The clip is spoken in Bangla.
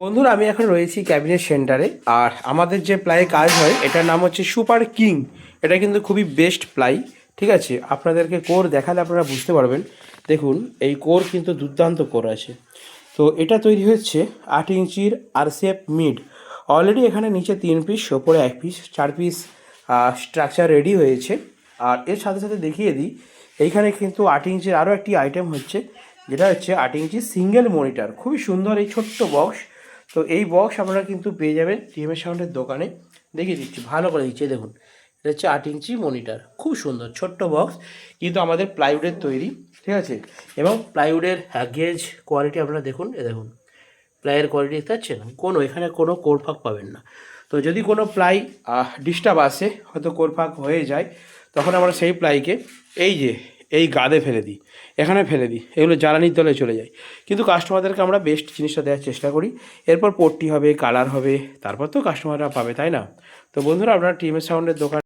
বন্ধুরা আমি এখন রয়েছি ক্যাবিনেট সেন্টারে। আর আমাদের যে প্লাই কাজ হয় এটার নাম হচ্ছে সুপার কিং। এটা কিন্তু খুবই বেস্ট প্লাই, ঠিক আছে। আপনাদেরকে কোর দেখালে আপনারা বুঝতে পারবেন। দেখুন এই কোর কিন্তু দুর্দান্ত কোর আছে। তো এটা তৈরি হচ্ছে 8 ইঞ্চির আরসিএফ মিড। অলরেডি এখানে নিচে 3 পিস, ওপরে 1 পিস, 4 পিস স্ট্রাকচার রেডি হয়েছে। আর এর সাথে সাথে দেখিয়ে দিই, এইখানে কিন্তু 8 ইঞ্চির আরও একটি আইটেম হচ্ছে, যেটা হচ্ছে 8 ইঞ্চি সিঙ্গেল মনিটর। খুবই সুন্দর এই ছোট্ট বক্স। তো এই বক্স আপনারা কিন্তু পেয়ে যাবেন টিএমএস সাউন্ডের দোকানে। দেখিয়ে দিচ্ছি, ভালো করে দিচ্ছি, দেখুন এটা হচ্ছে 8 ইঞ্চি মনিটর, খুব সুন্দর ছোট্ট বক্স, কিন্তু আমাদের প্লাইউডের তৈরি, ঠিক আছে। এবং প্লাইউডের গেজ কোয়ালিটি আপনারা দেখুন, দেখুন প্লাইয়ের কোয়ালিটি দেখতে পাচ্ছেন, এখানে কোনো কোরফাক পাবেন না। তো যদি কোনো প্লাই ডিস্টার্ব আসে, হয়তো কোরফাক হয়ে যায়, তখন আমরা সেই প্লাইকে এই গাদে ফেলে দিই, এখানে ফেলে দিই, এগুলো জ্বালানির দলে চলে যায়। কিন্তু কাস্টমারদেরকে আমরা বেস্ট জিনিসটা দেওয়ার চেষ্টা করি। এরপর পট্টি হবে, কালার হবে, তারপর তো কাস্টমাররা পাবে, তাই না? তো বন্ধুরা, আপনারা টিএমএস সাউন্ডের দোকান